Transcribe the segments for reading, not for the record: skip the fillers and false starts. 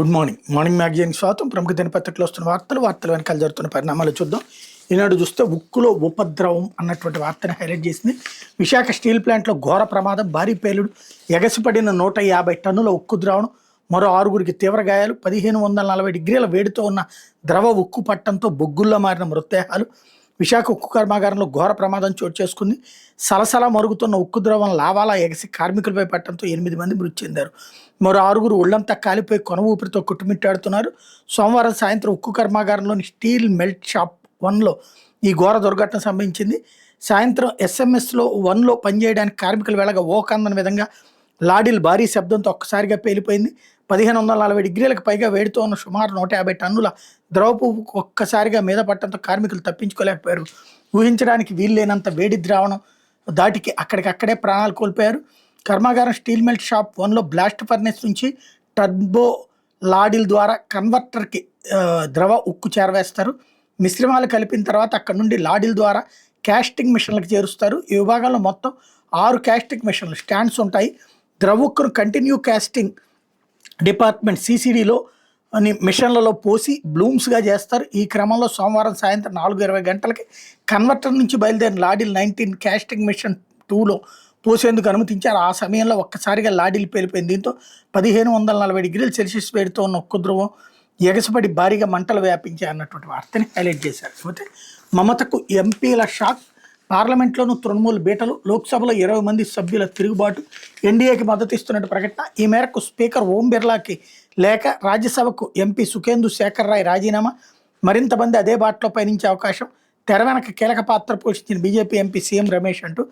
Good morning. Morning magazine స్వాగతం. ప్రముఖ దినపత్రికలో వస్తున్న వార్తలు వెనకాల జరుగుతున్న పరిణామాలు చూద్దాం. ఈనాడు చూస్తే ఉక్కులో ఉపద్రవం అన్నటువంటి వార్తను హైలైట్ చేసింది. విశాఖ స్టీల్ ప్లాంట్లో ఘోర ప్రమాదం, భారీ పేలుడు, ఎగసిపడిన 150 టన్నుల ఉక్కు ద్రావణం, మరో 6గురికి తీవ్ర గాయాలు, 1540 డిగ్రీల వేడితో ఉన్న ద్రవ ఉక్కు పట్టంతో బొగ్గుల్లో మారిన మృతదేహాలు. విశాఖ ఉక్కు కర్మాగారంలో ఘోర ప్రమాదం చోటు చేసుకుంది. సలసలా మరుగుతున్న ఉక్కు ద్రవం లావాలా ఎగసి కార్మికులపై పట్టడంతో 8 మంది మృతి చెందారు. మరో 6గురు ఒళ్లంతా కాలిపోయి కొన ఊపిరితో కొట్టుమిట్టాడుతున్నారు. సోమవారం సాయంత్రం ఉక్కు కర్మాగారంలోని స్టీల్ మెల్ట్ షాప్ 1లో ఈ ఘోర దుర్ఘటన సంభవించింది. సాయంత్రం ఎస్ఎంఎస్లో 1లో పనిచేయడానికి కార్మికులు వెళ్ళగా ఓకందని విధంగా లాడీలు భారీ శబ్దంతో ఒక్కసారిగా పేలిపోయింది. 1540 డిగ్రీలకు పైగా వేడితో ఉన్న సుమారు 150 టన్నుల ద్రవపు ఒక్కసారిగా మీద పట్టడంతో కార్మికులు తప్పించుకోలేకపోయారు. ఊహించడానికి వీల్లేనంత వేడి ద్రావణం దాటికి అక్కడికక్కడే ప్రాణాలు కోల్పోయారు. కర్మాగారం స్టీల్ మెల్ట్ షాప్ 1లో బ్లాస్ట్ ఫర్నెస్ నుంచి టర్బో లాడీల ద్వారా కన్వర్టర్కి ద్రవ ఉక్కు చేరవేస్తారు. మిశ్రమాలు కలిపిన తర్వాత అక్కడ నుండి లాడీల ద్వారా క్యాస్టింగ్ మిషన్లకు చేరుస్తారు. ఈ విభాగంలో మొత్తం 6 క్యాస్టింగ్ మిషన్లు స్టాండ్స్ ఉంటాయి. ద్రవ ఉక్కును కంటిన్యూ క్యాస్టింగ్ డిపార్ట్మెంట్ సిసిడిలో మిషన్లలో పోసి బ్లూమ్స్గా చేస్తారు. ఈ క్రమంలో సోమవారం సాయంత్రం 4:20 గంటలకి కన్వర్టర్ నుంచి బయలుదేరిన లాడీలు 19 క్యాస్టింగ్ మిషన్ 2లో పోసేందుకు అనుమతించారు. ఆ సమయంలో ఒక్కసారిగా లాడీలు పేలిపోయింది. దీంతో 1540 డిగ్రీల సెల్సియస్ వేడితో ఉన్న ఉక్కు ద్రవం ఎగసిపడి భారీగా మంటలు వ్యాపించాయి అన్నటువంటి వార్తని హైలైట్ చేశారు. అయితే మమతకు ఎంపీల షాక్, పార్లమెంట్లోనూ తృణమూల్ బీటలు, లోక్సభలో 20 మంది సభ్యుల తిరుగుబాటు, ఎన్డీఏకి మద్దతు ఇస్తున్నట్టు ప్రకటన. ఈ మేరకు స్పీకర్ ఓం బిర్లాకి లేఖ, రాజ్యసభకు ఎంపీ సుఖేందు శేఖర్ రాయ్ రాజీనామా, మరింత మంది అదే బాటలో పయనించే అవకాశం, తెర వెనక కీలక పాత్ర పోషించిన బీజేపీ ఎంపీ సీఎం రమేష్ అంటూ.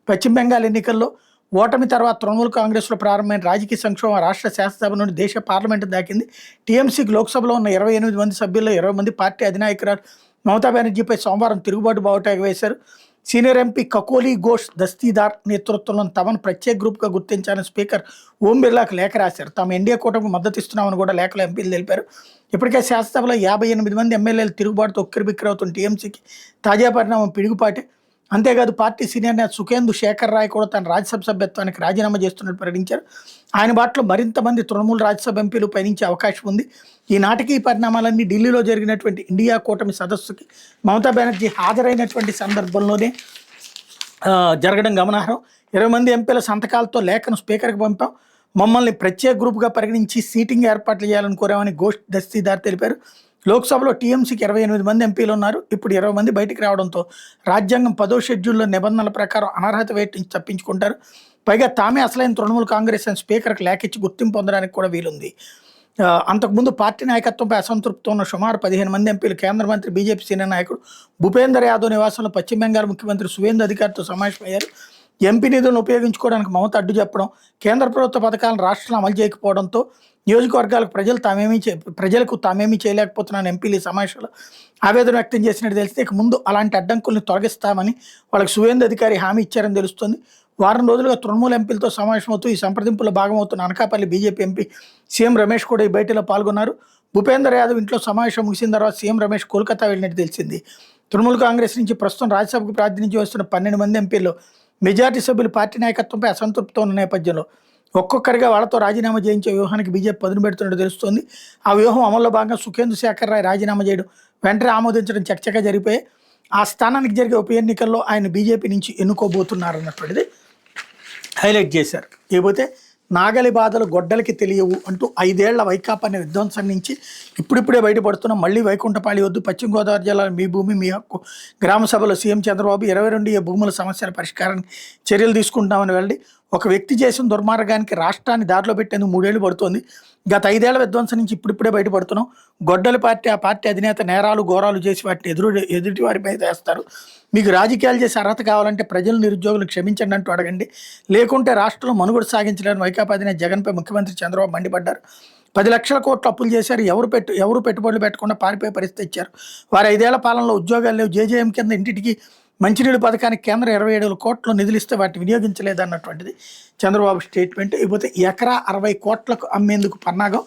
పశ్చిమ బెంగాల్ ఎన్నికల్లో ఓటమి తర్వాత తృణమూల్ కాంగ్రెస్లో ప్రారంభమైన రాజకీయ సంక్షోభం రాష్ట్ర శాసనసభ నుండి దేశ పార్లమెంటు దాకింది. టీఎంసీకి లోక్సభలో ఉన్న 28 మంది సభ్యుల్లో 20 మంది పార్టీ అధినాయకురాలు మమతా బెనర్జీపై సోమవారం తిరుగుబాటు బావుటా వేశారు. సీనియర్ ఎంపీ కకోలి ఘోష్ దస్తీదార్ నేతృత్వంలో తమను ప్రత్యేక గ్రూప్గా గుర్తించాలని స్పీకర్ ఓం బిర్లాకు లేఖ రాశారు. తాము ఎన్డీఏ కూటమికి మద్దతు ఇస్తున్నామని కూడా లేఖలో ఎంపీలు తెలిపారు. ఇప్పటికే శాసనసభలో 58 మంది ఎమ్మెల్యేలు తిరుగుబాటుతో ఉక్కిరిబిక్కిరవుతున్న టీఎంసీకి తాజా పరిణామం పిడుగుపాటే. అంతేకాదు పార్టీ సీనియర్ నేత సుఖేందు శేఖర్ రాయ్ కూడా తన రాజ్యసభ సభ్యత్వానికి రాజీనామా చేస్తున్నట్టు ప్రకటించారు. ఆయన బాటలో మరింత మంది తృణమూల్ రాజ్యసభ ఎంపీలు పయనించే అవకాశం ఉంది. ఈనాటికి ఈ పరిణామాలన్నీ ఢిల్లీలో జరిగినటువంటి ఇండియా కూటమి సదస్సుకి మమతా బెనర్జీ హాజరైనటువంటి సందర్భంలోనే జరగడం గమనార్హం. 20 మంది ఎంపీల సంతకాలతో లేఖను స్పీకర్కి పంపాం, మమ్మల్ని ప్రత్యేక గ్రూప్గా పరిగణించి సీటింగ్ ఏర్పాట్లు చేయాలని కోరామని ఘోష్ దస్తీదార్ తెలిపారు. లోక్సభలో టీఎంసీకి 28 మంది ఎంపీలు ఉన్నారు. ఇప్పుడు 20 మంది బయటికి రావడంతో రాజ్యాంగం 10వ షెడ్యూల్లో నిబంధనల ప్రకారం అనర్హత వేటు నుంచి తప్పించుకుంటారు. పైగా తామే అసలైన తృణమూల్ కాంగ్రెస్ అని స్పీకర్కి లేఖ ఇచ్చి గుర్తింపు పొందడానికి కూడా వీలుంది. అంతకుముందు పార్టీ నాయకత్వంపై అసంతృప్తితో ఉన్న సుమారు 15 మంది ఎంపీలు కేంద్ర మంత్రి, బీజేపీ సీనియర్ నాయకుడు భూపేందర్ యాదవ్ నివాసంలో పశ్చిమ బెంగాల్ ముఖ్యమంత్రి సువేందు అధికారితో సమావేశమయ్యారు. ఎంపీ నిధులను ఉపయోగించుకోవడానికి మమత అడ్డు చెప్పడం, కేంద్ర ప్రభుత్వ పథకాలను రాష్ట్రంలో అమలు చేయకపోవడంతో నియోజకవర్గాలకు ప్రజలకు తామేమీ చేయలేకపోతున్నాను ఎంపీలు ఈ సమావేశంలో ఆవేదన వ్యక్తం చేసినట్టు తెలిస్తే ఇక ముందు అలాంటి అడ్డంకుల్ని తొలగిస్తామని వాళ్ళకి సువేందు అధికారి హామీ ఇచ్చారని తెలుస్తుంది. వారం రోజులుగా తృణమూల్ ఎంపీలతో సమావేశమవుతూ ఈ సంప్రదింపుల్లో భాగమవుతున్న Anakapalli BJP MP CM Ramesh కూడా ఈ భేటీలో పాల్గొన్నారు. భూపేందర్ యాదవ్ ఇంట్లో సమావేశం ముగిసిన తర్వాత సీఎం రమేష్ కోల్కతా వెళ్ళినట్టు తెలిసింది. తృణమూల్ కాంగ్రెస్ నుంచి ప్రస్తుతం రాజ్యసభకు ప్రాతినిధ్యం వస్తున్న 12 మంది ఎంపీల్లో మెజార్టీ సభ్యులు పార్టీ నాయకత్వంపై అసంతృప్తితో ఉన్న నేపథ్యంలో ఒక్కొక్కరిగా వాళ్ళతో రాజీనామా చేయించే వ్యూహానికి బీజేపీ పదును పెడుతున్నట్టు తెలుస్తోంది. ఆ వ్యూహం అమల్లో భాగంగా సుఖేందు శేఖర్ రాయ్ రాజీనామా చేయడం, వెంటనే ఆమోదించడం చకచకా జరిగిపోయి ఆ స్థానానికి జరిగే ఉప ఎన్నికల్లో ఆయన బీజేపీ నుంచి ఎన్నుకోబోతున్నారన్నటువంటిది హైలైట్ చేశారు. లేకపోతే నాగలి బాధలు గొడ్డలకి తెలియవు అంటూ 5 ఏళ్ల వైకాపా అనే విధ్వంసం నుంచి ఇప్పుడిప్పుడే బయటపడుతున్నాం. మళ్ళీ వైకుంఠపాళి వద్దు, పశ్చిమ గోదావరి జిల్లాలో మీ భూమి మీ హక్కు గ్రామ సభలో సీఎం చంద్రబాబు 22 భూముల సమస్యల పరిష్కారానికి చర్యలు తీసుకుంటామని వెళ్ళి ఒక వ్యక్తి చేసిన దుర్మార్గానికి రాష్ట్రాన్ని దారిలో పెట్టేందుకు 3 ఏళ్లు పడుతోంది. గత 5 ఏళ్ల విధ్వంసం నుంచి ఇప్పుడిప్పుడే బయటపడుతున్నాం. గొడ్డలి పార్టీ, ఆ పార్టీ అధినేత నేరాలు ఘోరాలు చేసి వాటిని ఎదుటి వారిపై వేస్తారు. మీకు రాజకీయాలు చేసే అర్హత కావాలంటే ప్రజలు, నిరుద్యోగులు క్షమించండి అంటూ అడగండి, లేకుంటే రాష్ట్రంలో మనుగడ సాగించలేని వైకాపా అధినేత జగన్పై ముఖ్యమంత్రి చంద్రబాబు మండిపడ్డారు. 10 లక్షల కోట్ల అప్పులు చేశారు, ఎవరు పెట్టుబడులు పెట్టకుండా పారిపోయే పరిస్థితి ఇచ్చారు. వారి 5 ఏళ్ల పాలనలో ఉద్యోగాలు లేవు. జేజేఎం కింద ఇంటింటికి మంచినీళ్ళు పథకానికి కేంద్రం 27 కోట్లు నిధులు ఇస్తే వాటిని వినియోగించలేదన్నటువంటిది చంద్రబాబు స్టేట్మెంట్. ఇకపోతే ఎకరా 60 కోట్లకు అమ్మేందుకు పన్నాగం,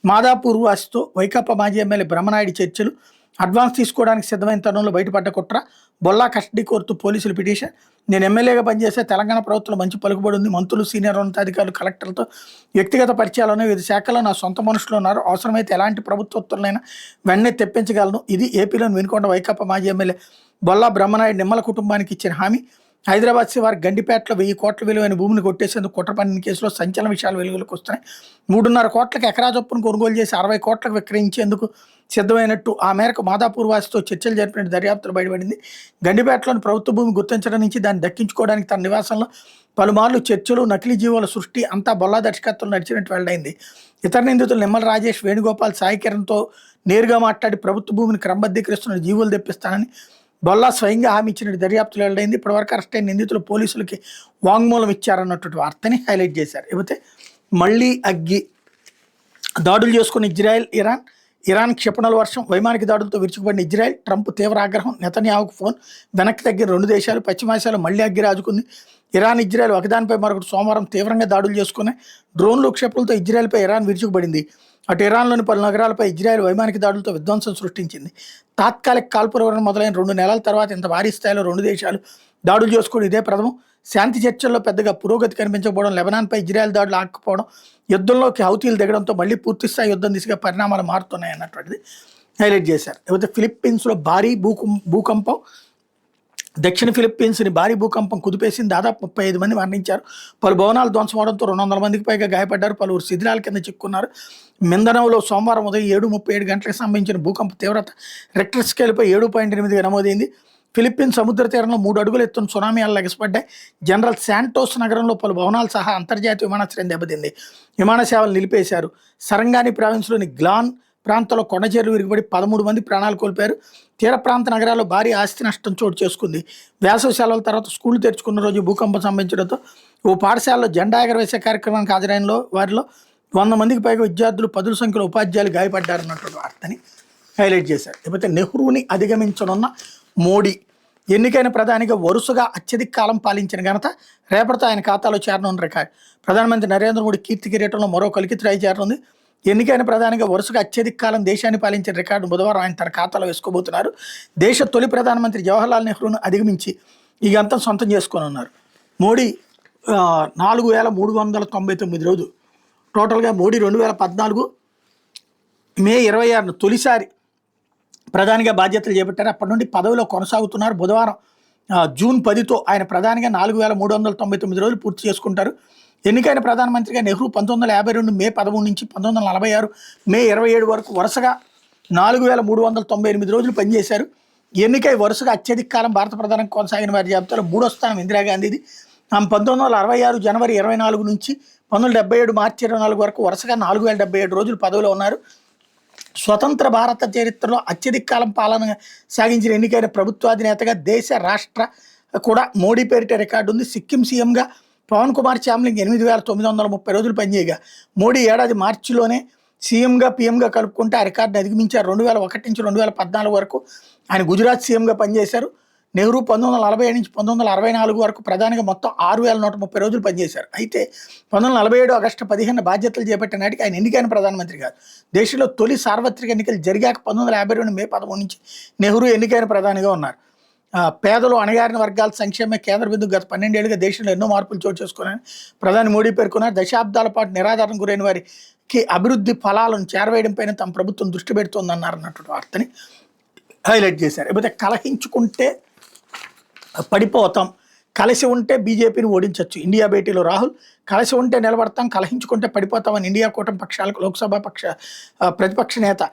మాదాపూర్ వాసితో వైకాపా మాజీ ఎమ్మెల్యే బ్రహ్మనాయుడు చర్చలు, అడ్వాన్స్ తీసుకోవడానికి సిద్ధమైన తరుణంలో బయటపడ్డ కుట్ర, బొల్లా కస్టడీ కోరుతూ పోలీసులు పిటిషన్. నేను ఎమ్మెల్యేగా పనిచేస్తే తెలంగాణ ప్రభుత్వంలో మంచి పలుకుబడి ఉంది. మంత్రులు, సీనియర్ ఉన్నతాధికారులు, కలెక్టర్లతో వ్యక్తిగత పరిచయాలను వివిధ శాఖల్లో నా సొంత మనుషులు ఉన్నారు. అవసరమైతే ఎలాంటి ప్రభుత్వ ఉత్తర్వులైనా వెంటనే తెప్పించగలను. ఇది ఏపీలోని వినుకొండ వైకాపా మాజీ ఎమ్మెల్యే బొల్లా బ్రహ్మనాయుడు నిమ్మల కుటుంబానికి ఇచ్చిన హామీ. హైదరాబాద్ శివారు గండిపేటలో 1000 కోట్ల విలువైన భూమిని కొట్టేసేందుకు కుట్ర పన్నిన కేసులో సంచలన విషయాలు వెలుగులోకి వస్తున్నాయి. 3.5 కోట్లకు ఎకరా చొప్పున కొనుగోలు చేసి 60 కోట్లకు విక్రయించేందుకు సిద్ధమైనట్టు ఆ మేరకు మాదాపూర్ వాసితో చర్చలు జరిపిన దర్యాప్తులు బయటపడింది. గండిపేటలోని ప్రభుత్వ భూమి గుర్తించడం నుంచి దాన్ని దక్కించుకోవడానికి తన నివాసంలో పలుమార్లు చర్చలు, నకిలీ జీవోల సృష్టి అంతా బొల్లా దర్శకత్వం నడిచినట్టు వెల్లడైంది. ఇతర నిందితులు నిమ్మల రాజేష్, వేణుగోపాల్, సాయి కిరణ్తో నేరుగా మాట్లాడి ప్రభుత్వ భూమిని క్రమబద్ధీకరిస్తున్న జీవోలు తెప్పిస్తానని బొల్లా స్వయంగా హామీ ఇచ్చినట్టు దర్యాప్తులు వెల్లడైంది. ఇప్పటివరకు అరెస్ట్ అయిన నిందితులు పోలీసులకి వాంగ్మూలం ఇచ్చారన్నటువంటి వార్తని హైలైట్ చేశారు. ఇకపోతే మళ్ళీ అగ్గి దాడులు చేసుకున్న ఇరాన్ క్షిపణుల వర్షం, వైమానిక దాడులతో విరుచుకుపడిన ఇజ్రాయెల్, ట్రంప్ తీవ్ర ఆగ్రహం, నెతన్యాహుకు ఫోన్, వెనక్కి తగ్గిన 2 దేశాలు, పశ్చిమాసియాలో మళ్లీ అగ్గి రాజుకుంది. ఇరాన్, ఇజ్రాయెల్ ఒకదానిపై మరొకటి సోమవారం తీవ్రంగా దాడులు చేసుకున్నాయి. డ్రోన్లు, క్షిపణులతో ఇజ్రాయెల్పై ఇరాన్ విరుచుకుపడింది. అటు ఇరాన్లోని పలు నగరాలపై ఇజ్రాయెల్ వైమానిక దాడులతో విధ్వంసం సృష్టించింది. తాత్కాలిక కాల్పుల మొదలైన 2 నెలల తర్వాత ఇంత భారీ స్థాయిలో 2 దేశాలు దాడులు చేసుకోవడం ఇదే ప్రథమం. శాంతి చర్చల్లో పెద్దగా పురోగతి కనిపించకపోవడం, లెబనాన్పై ఇజ్రాయెల్ దాడులు ఆకపోవడం, యుద్ధంలోకి హౌతీలు దిగడంతో మళ్ళీ పూర్తిస్థాయి యుద్ధం దిశగా పరిణామాలు మారుతున్నాయి అన్నటువంటిది హైలైట్ చేశారు. లేకపోతే ఫిలిప్పీన్స్లో భారీ భూకంపం, దక్షిణ ఫిలిప్పీన్స్ని భారీ భూకంపం కుదిపేసింది. దాదాపు 35 మంది మరణించారు. పలు భవనాలు ధ్వంసమవడంతో 200 మందికి పైగా గాయపడ్డారు. పలువురు శిథిలాల కింద చిక్కున్నారు. మిందనోలో సోమవారం ఉదయం 7:37 గంటలకు సంభవించిన భూకంప తీవ్రత రెక్టర్ స్కేల్పై 7.8గా నమోదైంది. ఫిలిప్పీన్స్ సముద్ర తీరంలో 3 అడుగుల ఎత్తున సునామీ అలలు ఎగసిపడ్డాయి. జనరల్ శాంటోస్ నగరంలో పలు భవనాలు సహా అంతర్జాతీయ విమానాశ్రయం దెబ్బతింది. విమాన సేవలు నిలిపేశారు. సరంగాని ప్రావిన్స్లోని గ్లాన్ ప్రాంతంలో కొండచేరులు విరిగిపడి 13 మంది ప్రాణాలు కోల్పోయారు. తీర ప్రాంత నగరాల్లో భారీ ఆస్తి నష్టం చోటు చేసుకుంది. వేసవి సెలవుల తర్వాత స్కూళ్లు తెరుచుకున్న రోజు భూకంపం సంభవించడంతో ఓ పాఠశాలలో జెండా ఎగరవేసే కార్యక్రమానికి హాజరైన వారిలో 100 మందికి పైగా విద్యార్థులు, 10 సంఖ్యలో ఉపాధ్యాయులు గాయపడ్డారన్నటువంటి వార్తని హైలైట్ చేశారు. లేకపోతే నెహ్రూని అధిగమించనున్న మోడీ, ఎన్నికైన ప్రధానిగా వరుసగా అత్యధిక కాలం పాలించిన ఘనత రేపటితో ఆయన ఖాతాలో చేరనున్న రికార్డు. ప్రధానమంత్రి నరేంద్ర మోడీ కీర్తి కిరీటంలో మరో కలికితురాయి చేరనుంది. ఎన్నికైన ప్రధానిగా వరుసగా అత్యధిక కాలం దేశాన్ని పాలించిన రికార్డు బుధవారం ఆయన తన ఖాతాలో వేసుకోబోతున్నారు. దేశ తొలి ప్రధానమంత్రి జవహర్లాల్ నెహ్రూను అధిగమించి ఈ గంతం సొంతం చేసుకొని ఉన్నారు. మోడీ 4399 రోజులు టోటల్గా. మోడీ 2014 మే 26 తొలిసారి ప్రధానిగా బాధ్యతలు చేపట్టారు. అప్పటి నుండి పదవిలో కొనసాగుతున్నారు. బుధవారం జూన్ 10తో ఆయన ప్రధానిగా 4399 రోజులు పూర్తి చేసుకుంటారు. ఎన్నికైన ప్రధానమంత్రిగా నెహ్రూ 1952 మే 13 నుంచి 1946 మే 27 వరకు వరుసగా 4398 రోజులు పనిచేశారు. ఎన్నికై వరుసగా అత్యధిక కాలం భారత ప్రధాని కొనసాగిన వారి జాబితాలో 3వ స్థానం ఇందిరాగాంధీది. ఆమె 1966 జనవరి 24 నుంచి 1977 మార్చి 24 వరకు వరుసగా 4077 రోజులు పదవిలో ఉన్నారు. స్వతంత్ర భారత చరిత్రలో అత్యధిక కాలం పాలన సాగించిన ఎన్నికైన ప్రభుత్వాధినేతగా దేశ రాష్ట్ర కూడా మోడీ పేరిట రికార్డు ఉంది. సిక్కిం సీఎంగా పవన్ కుమార్ చామ్లింగ్ 8930 రోజులు పనిచేయగా మోడీ ఏడాది మార్చిలోనే సీఎంగా పీఎంగా కలుపుకుంటే ఆ రికార్డును అధిగమించారు. 2001 నుంచి 2014 వరకు ఆయన గుజరాత్ సీఎంగా పనిచేశారు. నెహ్రూ 1947 నుంచి 1964 వరకు ప్రధానిగా మొత్తం 6130 రోజులు పనిచేశారు. అయితే 1947 ఆగస్టు 15 బాధ్యతలు చేపట్టిన నాటికి ఆయన ఎన్నికైన ప్రధానమంత్రి కాదు. దేశంలో తొలి సార్వత్రిక ఎన్నికలు జరిగాక 1952 మే 13 నుంచి నెహ్రూ ఎన్నికైన ప్రధానిగా ఉన్నారు. పేదలు, అణగారిన వర్గాల సంక్షేమ కేంద్ర బిందువు గత 12 ఏళ్లుగా దేశంలో ఎన్నో మార్పులు చోటు చేసుకున్నారని ప్రధాని మోడీ పేర్కొన్నారు. దశాబ్దాల పాటు నిరాధారణ గురైన వారికి అభివృద్ధి ఫలాలను చేరవేయడంపైన తమ ప్రభుత్వం దృష్టి పెడుతోందన్నారు అన్నటువంటి వార్తని హైలైట్ చేశారు. లేకపోతే కలహించుకుంటే పడిపోతాం, కలిసి ఉంటే బీజేపీని ఓడించవచ్చు. ఇండియా భేటీలో రాహుల్, కలిసి ఉంటే నిలబడతాం, కలహించుకుంటే పడిపోతామని ఇండియా కూటమి పక్షాలకు లోక్సభ ప్రతిపక్ష నేత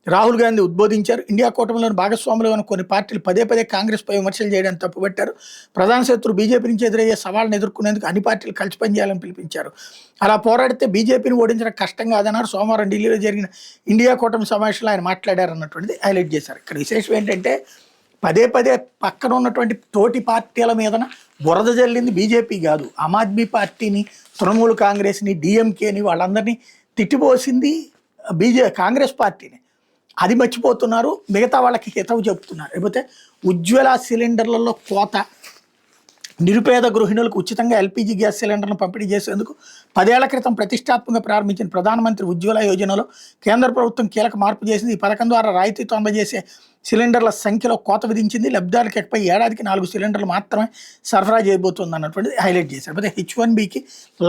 రాహుల్ గాంధీ ఉద్బోధించారు. ఇండియా కూటమిలోని భాగస్వాములు ఉన్న కొన్ని పార్టీలు పదే కాంగ్రెస్పై విమర్శలు చేయడానికి తప్పుపట్టారు. ప్రధాన శత్రు బీజేపీ నుంచి ఎదురయ్యే సవాళ్ళను ఎదుర్కొనేందుకు అన్ని పార్టీలు కలిసి పనిచేయాలని పిలిపించారు. అలా పోరాడితే బీజేపీని ఓడించడం కష్టం కాదన్నారు. సోమవారం ఢిల్లీలో జరిగిన ఇండియా కూటమి సమావేశంలో ఆయన మాట్లాడారు అన్నటువంటిది హైలైట్ చేశారు. ఇక్కడ విశేషం ఏంటంటే పదే పక్కన ఉన్నటువంటి తోటి పార్టీల మీదన బురద జల్లింది బీజేపీ కాదు, ఆమ్ ఆద్మీ పార్టీని, తృణమూల్ కాంగ్రెస్ని, డిఎంకేని వాళ్ళందరినీ తిట్టిపోసింది కాంగ్రెస్ పార్టీని. అది మర్చిపోతున్నారు, మిగతా వాళ్ళకి హితవు చెప్తున్నారు. లేకపోతే ఉజ్వల సిలిండర్లలో కోత, నిరుపేద గృహిణులకు ఉచితంగా ఎల్పీజీ గ్యాస్ సిలిండర్ను పంపిణీ చేసేందుకు 10 ఏళ్ల క్రితం ప్రతిష్టాత్మకంగా ప్రారంభించిన ప్రధానమంత్రి ఉజ్వల యోజనలో కేంద్ర ప్రభుత్వం కీలక మార్పు చేసింది. ఈ పథకం ద్వారా రాయితీతో అందజేసే సిలిండర్ల సంఖ్యలో కోత విధించింది. లబ్ధిదారులకు ఇకపై ఏడాదికి 4 సిలిండర్లు మాత్రమే సరఫరా చేయబోతోంది అన్నటువంటిది హైలైట్ చేశారు. అయితే H1Bకి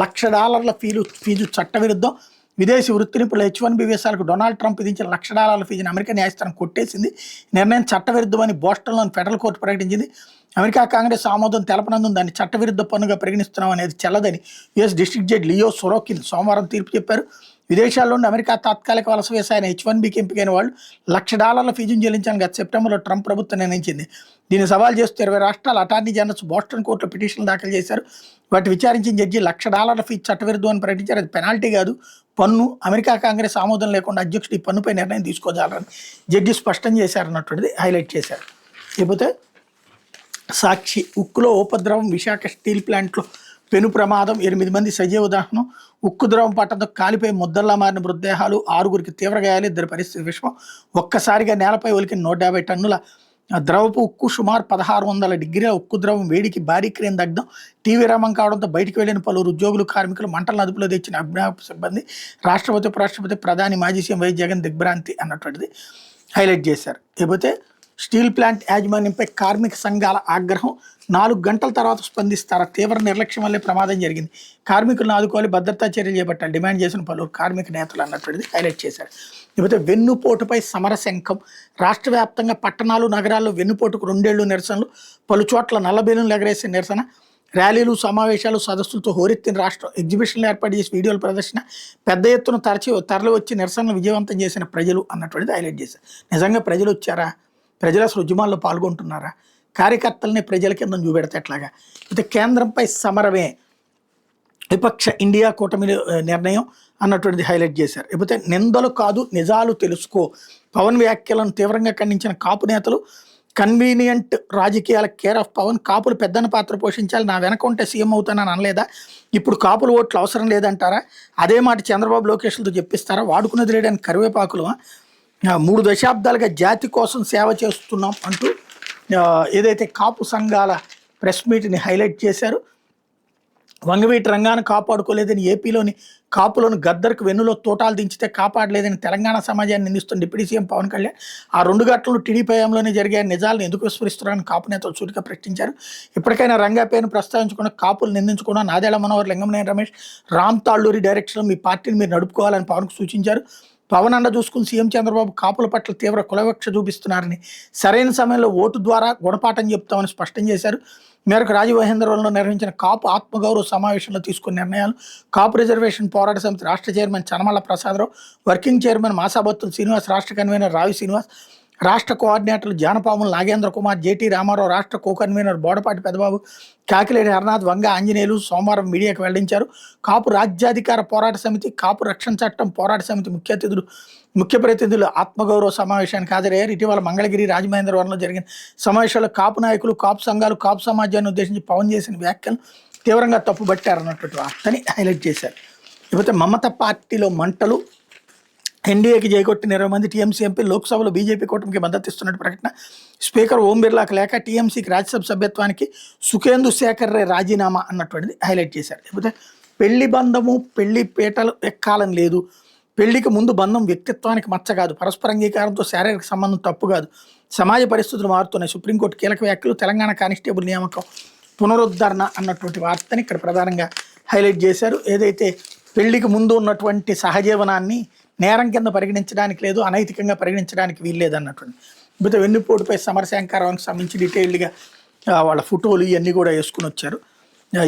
$1,00,000 ఫీజు చట్టవిరుద్ధం. విదేశీ వృత్తి నిపుణుల H1B వీసాలకు డొనాల్డ్ ట్రంప్ విధించిన $1,00,000 ఫీజుని అమెరికా న్యాయస్థానం కొట్టేసింది. నిర్ణయం చట్టవిరుద్ధమని బోస్టన్లోని ఫెడరల్ కోర్టు ప్రకటించింది. అమెరికా కాంగ్రెస్ ఆమోదం తెలపనందున దాన్ని చట్టవిరుద్ధ పన్నుగా పరిగణిస్తున్నాం అనేది చెల్లదని యుఎస్ డిస్ట్రిక్ట్ జడ్జి లియో సొరోకిన్ సోమవారం తీర్పు చెప్పారు. విదేశాల్లో నుండి అమెరికా తాత్కాలిక వలస వీసా H1Bకి ఎంపికైన వాళ్ళు $1,00,000 ఫీజును చెల్లించాలని గత సెప్టెంబర్లో ట్రంప్ ప్రభుత్వం నిర్ణయించింది. దీన్ని సవాల్ చేస్తూ 20 రాష్ట్రాల అటార్నీ జనరల్స్ బోస్టన్ కోర్టులో పిటిషన్లు దాఖలు చేశారు. వాటి విచారించిన జడ్జి $1,00,000 ఫీజు చట్టవిరుద్ధం అని ప్రకటించారు. అది పెనాల్టీ కాదు, పన్ను. అమెరికా కాంగ్రెస్ ఆమోదం లేకుండా అధ్యక్షుడు ఈ పన్నుపై నిర్ణయం తీసుకోజాలని జడ్జి స్పష్టం చేశారన్నటువంటిది హైలైట్ చేశారు. లేకపోతే సాక్షి ఉక్కులో ఉపద్రవం, విశాఖ స్టీల్ ప్లాంట్లో పెను ప్రమాదం, 8 మంది సజీవ దహనం, ఉక్కు ద్రవం పట్టడంతో కాలిపోయి ముద్దల్లా మారిన మృతదేహాలు, 6గురికి తీవ్ర గాయాలు, 2 పరిస్థితి విషమం. ఒక్కసారిగా నేలపై ఒలికిన 150 టన్నుల ద్రవపు ఉక్కు, సుమారు 1600 డిగ్రీల ఉక్కు ద్రవం వేడికి భారీ క్రేన్ దగ్ధం. టీవీ రంగం కావడంతో బయటికి వెళ్లిన పలువురు ఉద్యోగులు, కార్మికులు, మంటలను అదుపులో తెచ్చిన అగ్నిమాపక సిబ్బంది, రాష్ట్రపతి, ఉపరాష్ట్రపతి, ప్రధాని, మాజీ సీఎం వైఎస్ జగన్ దిగ్భ్రాంతి అన్నటువంటిది హైలైట్ చేశారు. లేకపోతే స్టీల్ ప్లాంట్ యాజమాన్యంపై కార్మిక సంఘాల ఆగ్రహం, 4 గంటల తర్వాత స్పందిస్తారా, తీవ్ర నిర్లక్ష్యం వల్లే ప్రమాదం జరిగింది, కార్మికులను ఆదుకోవాలి, భద్రతా చర్యలు చేపట్టాలి డిమాండ్ చేసిన పలువురు కార్మిక నేతలు అన్నటువంటిది హైలైట్ చేశారు. లేకపోతే వెన్నుపోటుపై సమరశంఖం, రాష్ట్ర వ్యాప్తంగా పట్టణాలు, నగరాల్లో వెన్నుపోటుకు 2 ఏళ్లు నిరసనలు, పలు చోట్ల నల్లబెలూన్లు ఎగరేసే నిరసన, ర్యాలీలు, సమావేశాలు, సదస్సులతో హోరెత్తిన రాష్ట్రం. ఎగ్జిబిషన్లు ఏర్పాటు చేసి వీడియోల ప్రదర్శన, పెద్ద ఎత్తున తరలి వచ్చి నిరసనలు విజయవంతం చేసిన ప్రజలు అన్నటువంటిది హైలైట్ చేశారు. నిజంగా ప్రజలు వచ్చారా? ప్రజలు అసలు ఉద్యమాల్లో పాల్గొంటున్నారా? కార్యకర్తల్ని ప్రజల కింద చూపెడితే ఎట్లాగా? అయితే కేంద్రంపై సమరమే విపక్ష ఇండియా కూటమి నిర్ణయం అన్నటువంటిది హైలైట్ చేశారు. లేకపోతే నిందలు కాదు నిజాలు తెలుసుకో, పవన్ వ్యాఖ్యలను తీవ్రంగా ఖండించిన కాపు నేతలు. కన్వీనియంట్ రాజకీయాల కేర్ ఆఫ్ పవన్, కాపులు పెద్దన్న పాత్ర పోషించాలి, నా వెనక ఉంటే సీఎం అవుతానని అనలేదా? ఇప్పుడు కాపులు ఓట్లు అవసరం లేదంటారా? అదే మాట చంద్రబాబు లోకేష్లతో చెప్పిస్తారా? వాడుకున్నది లేదని కరివేపాకులు. 3 దశాబ్దాలుగా జాతి కోసం సేవ చేస్తున్నాం అంటూ ఏదైతే కాపు సంఘాల ప్రెస్ మీట్ని హైలైట్ చేశారు. వంగవీటి రంగాన్ని కాపాడుకోలేదని, ఏపీలోని కాపులను గద్దరికి వెన్నులో తోటాలు దించితే కాపాడలేదని తెలంగాణ సమాజాన్ని నిందిస్తున్న డిప్యూటీ సీఎం పవన్ కళ్యాణ్, ఆ 2 ఘటనలు టీడీపీ హయాంలోనే జరిగాయని నిజాలను ఎందుకు విస్మరిస్తున్నారని కాపు నేతలు సూటిగా ప్రశ్నించారు. ఇప్పటికైనా రంగా పేరును ప్రస్తావించకుండా కాపులు నిందించకుండా నాదేళ్ల మనోహర్, లింగమనేని రమేష్, రామ్ తాళ్ళూరి డైరెక్షన్లో మీ పార్టీని మీరు నడుపుకోవాలని పవన్కు సూచించారు. పవన్ అండ చూసుకుని సీఎం చంద్రబాబు కాపుల పట్ల తీవ్ర కులవివక్ష చూపిస్తున్నారని, సరైన సమయంలో ఓటు ద్వారా గుణపాఠం చెప్తామని స్పష్టం చేశారు. మేరకు రాజమహేంద్రవరంలో నిర్వహించిన కాపు ఆత్మగౌరవ సమావేశంలో తీసుకున్న నిర్ణయాలు. కాపు రిజర్వేషన్ పోరాట సమితి రాష్ట్ర chairman Chanamala Prasadarao, working chairman Masabathula Srinivas, రాష్ట్ర కన్వీనర్ రావి శ్రీనివాస్, రాష్ట్ర కోఆర్డినేటర్లు జానపాముల నాగేంద్ర కుమార్, జేటీ రామారావు, రాష్ట్ర కో కన్వీనర్ బోడపాటి పెదబాబు, కాకిలేడి హర్నాథ్, వంగ ఆంజనేయులు సోమవారం మీడియాకు వెల్లడించారు. కాపు రాజ్యాధికార పోరాట సమితి, కాపు రక్షణ చట్టం పోరాట సమితి ముఖ్య ప్రతినిధులు ఆత్మగౌరవ సమావేశానికి హాజరయ్యారు. ఇటీవల మంగళగిరి, రాజమహేంద్రవరంలో జరిగిన సమావేశాల్లో కాపు నాయకులు, కాపు సంఘాలు, కాపు సమాజాన్ని ఉద్దేశించి పవన్ చేసిన వ్యాఖ్యలు తీవ్రంగా తప్పుబట్టారన్నటువంటి వార్తని హైలైట్ చేశారు. లేకపోతే మమత పార్టీలో మంటలు, ఎన్డీఏకి జైకొట్టిన 20 మంది టీఎంసీ ఎంపీ, లోక్సభలో బీజేపీ కూటమికి మద్దతు ఇస్తున్నట్టు ప్రకటన, స్పీకర్ ఓం బిర్లాకు లేక, టీఎంసీకి రాజ్యసభ సభ్యత్వానికి సుఖేందు శేఖర్ రే రాజీనామా అన్నటువంటిది హైలైట్ చేశారు. లేకపోతే పెళ్లి బంధము, పెళ్లి పీటలు ఎక్కాలని లేదు, పెళ్లికి ముందు బంధం వ్యక్తిత్వానికి మచ్చ కాదు, పరస్పర అంగీకారంతో శారీరక సంబంధం తప్పు కాదు, సమాజ పరిస్థితులు మారుతున్నాయి, సుప్రీంకోర్టు కీలక వ్యాఖ్యలు, తెలంగాణ కానిస్టేబుల్ నియామకం పునరుద్ధరణ అన్నటువంటి వార్తని ఇక్కడ ప్రధానంగా హైలైట్ చేశారు. ఏదైతే పెళ్లికి ముందు ఉన్నటువంటి సహజీవనాన్ని నేరం కింద పరిగణించడానికి లేదు, అనైతికంగా పరిగణించడానికి వీల్లేదు అన్నటువంటి. లేకపోతే వెన్నుపోటుపై సమరశంకారానికి సంబంధించి డీటెయిల్డ్గా వాళ్ళ ఫోటోలు ఇవన్నీ కూడా వేసుకుని వచ్చారు.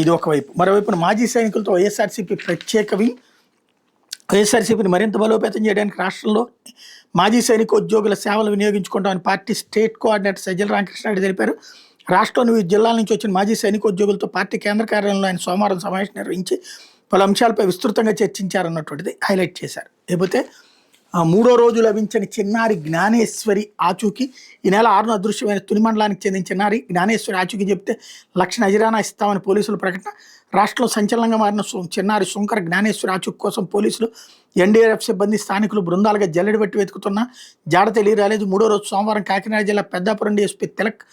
ఇది ఒకవైపు. మరోవైపున మాజీ సైనికులతో వైఎస్ఆర్సీపీ ప్రత్యేక వింగ్. వైఎస్ఆర్సీపీని మరింత బలోపేతం చేయడానికి రాష్ట్రంలో మాజీ సైనికోద్యోగుల సేవలు వినియోగించుకుంటామని party state coordinator Sajjala Ramakrishna Reddy తెలిపారు. రాష్ట్రంలోని వివిధ జిల్లాల నుంచి వచ్చిన మాజీ సైనికోద్యోగులతో పార్టీ కేంద్ర కార్యాలయంలో ఆయన సోమవారం సమావేశం నిర్వహించి పలు అంశాలపై విస్తృతంగా చర్చించారన్నటువంటిది హైలైట్ చేశారు. లేకపోతే 3వ రోజు లభించిన చిన్నారి జ్ఞానేశ్వరి ఆచూకీ. ఈ నెల 6న అదృశ్యమైన తుని మండలానికి చెందిన చిన్నారి జ్ఞానేశ్వరి ఆచూకీ చెప్తే 1,00,000 నజరానా ఇస్తామని పోలీసుల ప్రకటన. రాష్ట్రంలో సంచలనంగా మారిన చిన్నారి శంకర్ జ్ఞానేశ్వరి ఆచూకీ కోసం పోలీసులు, ఎన్డీఆర్ఎఫ్ సిబ్బంది, స్థానికులు బృందాలుగా జల్లెడ పెట్టి వెతుకుతున్నా జాడ తెలియరాలేదు. 3వ రోజు సోమవారం కాకినాడ జిల్లా Peddapuram DSP Tilak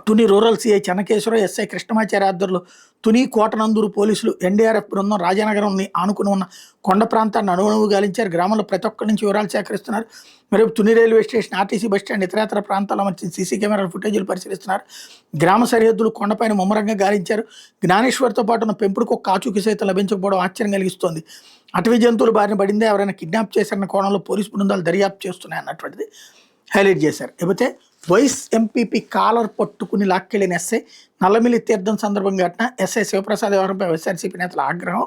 Tuni rural CI Chennakeswara Rao, SI Krishnamachari ఆధ్వర్యంలో తుని కోటనందూరు పోలీసులు ఎన్డీఆర్ఎఫ్ బృందం రాజానగరంని ఆనుకుని ఉన్న కొండ ప్రాంతాన్ని అణువణువు గాలించారు. గ్రామంలో ప్రతి ఒక్కరి నుంచి వివరాలు సేకరిస్తున్నారు. మరియు Tuni railway station, RTC bus stand, ఇతరేతర ప్రాంతాల్లో మంచి సీసీ కెమెరాల ఫుటేజీలు పరిశీలిస్తున్నారు. గ్రామ సరిహద్దులు కొండపైన ముమ్మరంగా గాలించారు. జ్ఞానేశ్వర్తో పాటు ఉన్న పెంపుడు కుక్క ఆచూకీ సైతం లభించకపోవడం ఆశ్చర్యం కలిగిస్తోంది. అటవీ జంతువులు బారిన పడిందే, ఎవరైనా కిడ్నాప్ చేశారన్న కోణంలో పోలీసు బృందాలు దర్యాప్తు చేస్తున్నాయి అన్నటువంటిది హైలైట్ చేశారు. లేకపోతే వైస్ ఎంపీపీ కాలర్ పట్టుకుని లాక్కెళ్లిన ఎస్ఐ, నల్లమిల్లి తీర్థం సందర్భంగా ఘటన, ఎస్ఐ శివప్రసాద్ వ్యవహారంపై వైఎస్ఆర్సీపీ నేతల ఆగ్రహం.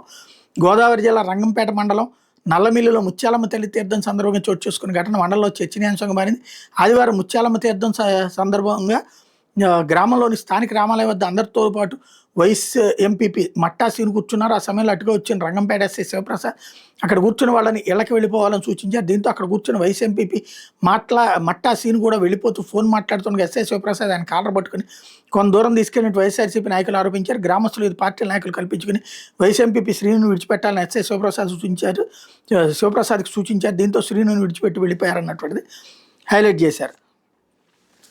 గోదావరి జిల్లా రంగంపేట మండలం నల్లమిల్లిలో ముత్యాలమ్మ తల్లి తీర్థం సందర్భంగా చోటు చేసుకున్న ఘటన మండలంలో చర్చనీయాంశంగా మారింది. ఆదివారం ముత్యాలమ్మ తీర్థం సందర్భంగా గ్రామంలోని స్థానిక రామాలయం వద్ద అందరితో పాటు వైస్ ఎంపీపీ మట్టా సీను కూర్చున్నారు. ఆ సమయంలో అటుగా వచ్చిన రంగంపేట ఎస్ఐ శివప్రసాద్ అక్కడ కూర్చున్న వాళ్ళని ఇళ్ళకి వెళ్ళిపోవాలని సూచించారు. దీంతో అక్కడ కూర్చున్న వైస్ ఎంపీపీ మట్టా సీను కూడా వెళ్ళిపోతూ ఫోన్ మాట్లాడుతున్న ఎస్ఐ శివప్రసాద్ ఆయన కాలర్ పట్టుకుని కొంత దూరం తీసుకెళ్ళినట్టు వైఎస్ఆర్సీపీ నాయకులు ఆరోపించారు. గ్రామస్తులు ఇది పార్టీ నాయకులు కల్పించుకుని వైస్ ఎంపీపీ శ్రీను విడిచిపెట్టాలని ఎస్ఐ శివప్రసాద్కి సూచించారు. దీంతో శ్రీను విడిచిపెట్టి వెళ్ళిపోయారన్నటువంటిది హైలైట్ చేశారు.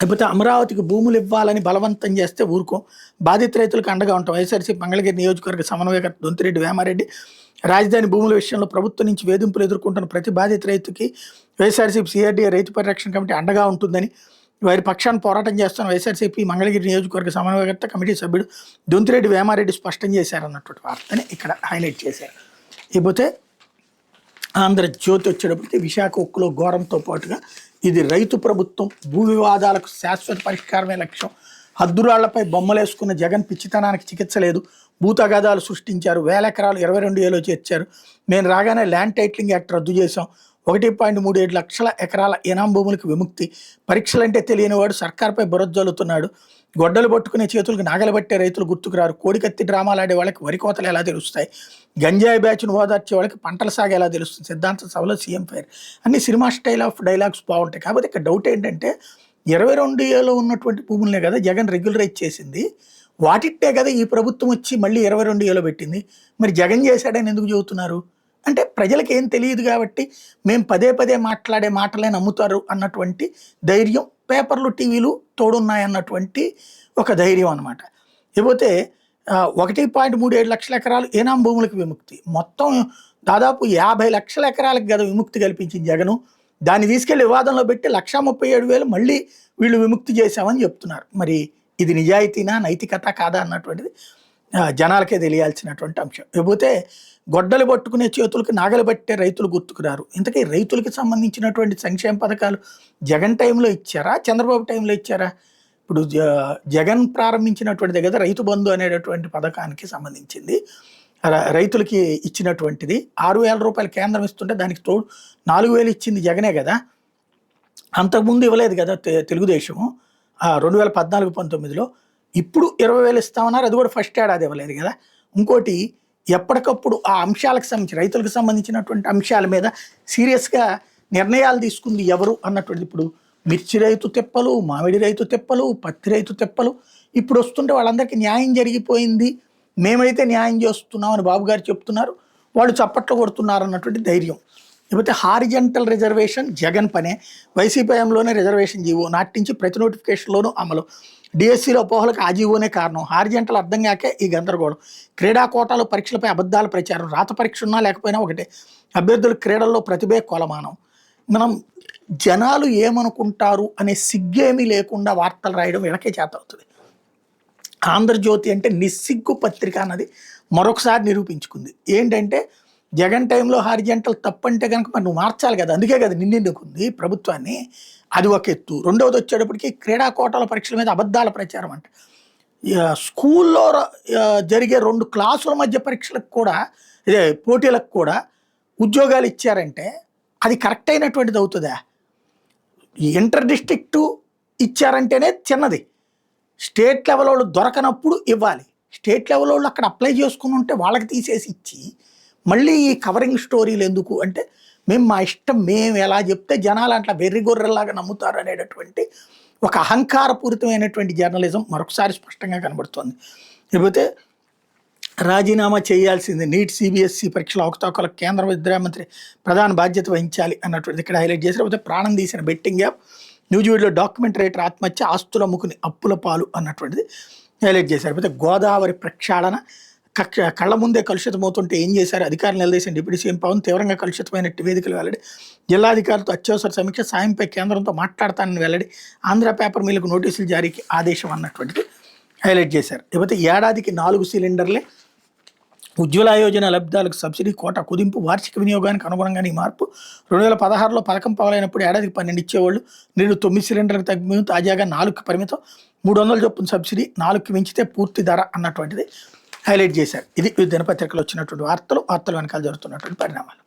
లేకపోతే అమరావతికి భూములు ఇవ్వాలని బలవంతం చేస్తే ఊరుకోం, బాధిత రైతులకు అండగా ఉంటాం. వైఎస్ఆర్సీపీ మంగళగిరి నియోజకవర్గ సమన్వయకర్త దొంతిరెడ్డి వేమారెడ్డి, రాజధాని భూముల విషయంలో ప్రభుత్వం నుంచి వేధింపులు ఎదుర్కొంటున్న ప్రతి బాధిత రైతుకి వైఎస్ఆర్సీపీ సిఆర్డీఏ రైతు పరిరక్షణ కమిటీ అండగా ఉంటుందని, వారి పక్షాన్ని పోరాటం చేస్తున్న వైఎస్ఆర్సీపీ మంగళగిరి నియోజకవర్గ సమన్వయకర్త కమిటీ సభ్యుడు దొంతిరెడ్డి వేమారెడ్డి స్పష్టం చేశారన్నటువంటి వార్తని ఇక్కడ హైలైట్ చేశారు. ఇకపోతే ఆంధ్రజ్యోతి వచ్చేటప్పటికి విశాఖ ఉక్కులో ఘోరంతో పాటుగా ఇది రైతు ప్రభుత్వం, భూ వివాదాలకు శాశ్వత పరిష్కారమే లక్ష్యం, హద్దురాళ్లపై బొమ్మలేసుకున్న జగన్ పిచ్చితనానికి చికిత్స లేదు, భూతగాదాలు సృష్టించారు, 1000 ఎకరాలు 22ఏలో చేర్చారు, నేను రాగానే ల్యాండ్ టైటిలింగ్ యాక్ట్ రద్దు చేశాం, 1.37 లక్షల ఎకరాల ఇనాం భూములకు విముక్తి, పరీక్షలంటే తెలియని వాడు సర్కార్పై బురజ్జల్లుతున్నాడు, గొడ్డలు పట్టుకునే చేతులకు నాగలు పట్టే రైతులు గుర్తుకురారు, కోడికత్తి డ్రామాలాడే వాళ్ళకి వరి కోతలు ఎలా తెలుస్తాయి, గంజాయి బ్యాచ్ను ఓదార్చే వాళ్ళకి పంటల సాగు ఎలా తెలుస్తుంది, సిద్ధాంత సభలో సీఎం ఫైర్, అన్ని సినిమా స్టైల్ ఆఫ్ డైలాగ్స్ బాగుంటాయి. కాబట్టి ఇక్కడ డౌట్ ఏంటంటే 22ఏలో ఉన్నటువంటి భూములనే కదా జగన్ రెగ్యులరైజ్ చేసింది, వాటిట్టే కదా ఈ ప్రభుత్వం వచ్చి మళ్ళీ 22ఏలో పెట్టింది, మరి జగన్ చేశాడని ఎందుకు చెబుతున్నారు అంటే ప్రజలకు ఏం తెలియదు కాబట్టి మేము పదే పదే మాట్లాడే మాటలే నమ్ముతారు అన్నటువంటి ధైర్యం, పేపర్లు టీవీలు తోడున్నాయన్నటువంటి ఒక ధైర్యం అనమాట. ఇకపోతే 1.37 లక్షల ఎకరాలు ఏనాం భూములకు విముక్తి, మొత్తం దాదాపు 50 లక్షల ఎకరాలకు కదా విముక్తి కల్పించింది జగను, దాన్ని తీసుకెళ్లి వివాదంలో పెట్టి 1,37,000 మళ్ళీ వీళ్ళు విముక్తి చేశామని చెప్తున్నారు. మరి ఇది నిజాయితీనా, నైతికత కాదా అన్నటువంటిది జనాలకే తెలియాల్సినటువంటి అంశం. లేకపోతే గొడ్డలు పట్టుకునే చేతులకు నాగలు పట్టే రైతులు గుర్తుకురారు. ఇంతకీ రైతులకి సంబంధించినటువంటి సంక్షేమ పథకాలు జగన్ టైంలో ఇచ్చారా, చంద్రబాబు టైంలో ఇచ్చారా? ఇప్పుడు జగన్ ప్రారంభించినటువంటిదే కదా రైతు బంధు అనేటటువంటి పథకానికి సంబంధించింది, రైతులకి ఇచ్చినటువంటిది. 6,000 రూపాయలు కేంద్రం ఇస్తుంటే దానికి తోడు 4,000 ఇచ్చింది జగనే కదా, అంతకుముందు ఇవ్వలేదు కదా తెలుగుదేశము 2014-19లో. ఇప్పుడు 20,000 ఇస్తామన్నారు, అది కూడా ఫస్ట్ ఏడాది ఇవ్వలేదు కదా. ఇంకోటి ఎప్పటికప్పుడు ఆ అంశాలకు సంబంధించి రైతులకు సంబంధించినటువంటి అంశాల మీద సీరియస్గా నిర్ణయాలు తీసుకుంది ఎవరు అన్నటువంటిది. ఇప్పుడు మిర్చి రైతు తెప్పలు, మామిడి రైతు తెప్పలు, పత్తి రైతు తెప్పలు ఇప్పుడు వస్తుంటే వాళ్ళందరికీ న్యాయం జరిగిపోయింది, మేమైతే న్యాయం చేస్తున్నామని బాబు గారు చెప్తున్నారు, వాళ్ళు చప్పట్లు కొడుతున్నారు అన్నటువంటి ధైర్యం. లేకపోతే హారిజెంటల్ రిజర్వేషన్ జగన్ పనే, వైసీపీ హయాంలోనే రిజర్వేషన్ జీవో నాటించి ప్రతి నోటిఫికేషన్లోనూ అమలు, డిఎస్సీలో పోహలకు ఆ జీవోనే కారణం, హారిజెంటల్ అర్థం కాకే ఈ గందరగోళం, క్రీడా కోటాలో పరీక్షలపై అబద్ధాల ప్రచారం, రాత పరీక్ష ఉన్నా లేకపోయినా ఒకటే, అభ్యర్థులు క్రీడల్లో ప్రతిభే కొలమానం. మనం జనాలు ఏమనుకుంటారు అనే సిగ్గేమీ లేకుండా వార్తలు రాయడం వీళ్ళకే చేత అవుతుంది. ఆంధ్రజ్యోతి అంటే నిస్సిగ్గు పత్రిక అన్నది మరొకసారి నిరూపించుకుంది. ఏంటంటే జగన్ టైంలో హారిజెంటల్ తప్పంటే కనుక మరి నువ్వు మార్చాలి కదా, అందుకే కదా నిన్నెందుకుంది ప్రభుత్వాన్ని, అది ఒక ఎత్తు. రెండవది వచ్చేటప్పటికి క్రీడా కోటాల పరీక్షల మీద అబద్ధాల ప్రచారం అంట, స్కూల్లో జరిగే 2 క్లాసుల మధ్య పరీక్షలకు కూడా ఇదే పోటీలకు కూడా ఉద్యోగాలు ఇచ్చారంటే అది కరెక్ట్ అయినటువంటిది అవుతుందా? ఇంటర్ డిస్ట్రిక్టు ఇచ్చారంటేనే చిన్నది, స్టేట్ లెవెల్ వాళ్ళు దొరకనప్పుడు ఇవ్వాలి, స్టేట్ లెవెల్ వాళ్ళు అక్కడ అప్లై చేసుకుని ఉంటే వాళ్ళకి తీసేసి ఇచ్చి మళ్ళీ ఈ కవరింగ్ స్టోరీలు ఎందుకు అంటే మేము మా ఇష్టం మేము ఎలా చెప్తే జనాలు అట్లా వెర్రిగొర్రెల్లాగా నమ్ముతారు అనేటటువంటి ఒక అహంకారపూరితమైనటువంటి జర్నలిజం మరొకసారి స్పష్టంగా కనబడుతుంది. లేకపోతే రాజీనామా చేయాల్సింది, నీట్ సిబిఎస్ఈ పరీక్షల అవకతవకలకు కేంద్ర విద్యామంత్రి ప్రధాన బాధ్యత వహించాలి అన్నటువంటిది ఇక్కడ హైలైట్ చేశారు. లేకపోతే ప్రాణం తీసిన బెట్టింగ్ యాప్ న్యూజివీడ్లో డాక్యుమెంట్ రైటర్ ఆత్మహత్య, ఆస్తులు అమ్ముకుని అప్పుల పాలు అన్నటువంటిది హైలైట్ చేశారు. అయితే గోదావరి ప్రక్షాళన కళ్ళ ముందే కలుషితమవుతుంటే ఏం చేశారు అధికారులు నిలదీసిన డిప్యూటీ సీఎం పవన్, తీవ్రంగా కలుషితమైన వేదికలు వెల్లడి, జిల్లాధికారులతో అత్యవసర సమీక్ష, సాయంపై కేంద్రంతో మాట్లాడతానని వెల్లడి, ఆంధ్ర పేపర్ మిల్లుకు నోటీసులు జారీకి ఆదేశం అన్నటువంటిది హైలైట్ చేశారు. లేకపోతే ఏడాదికి 4 సిలిండర్లే, ఉజ్వల యోజన లబ్ధాలకు సబ్సిడీ కోట కుదింపు, వార్షిక వినియోగానికి అనుగుణంగా ఈ మార్పు, 2016లో పథకం పగలైనప్పుడు ఏడాదికి 12 ఇచ్చేవాళ్ళు, నేడు 9 సిలిండర్లకు తగ్గి తాజాగా 4కి పరిమితం, 300 చొప్పున సబ్సిడీ, 4కి మించితే పూర్తి ధర అన్నటువంటిది హైలైట్ చేశారు. ఇది దినపత్రికలో వచ్చినటువంటి వార్తలు వెనకాల జరుగుతున్నటువంటి పరిణామాలు.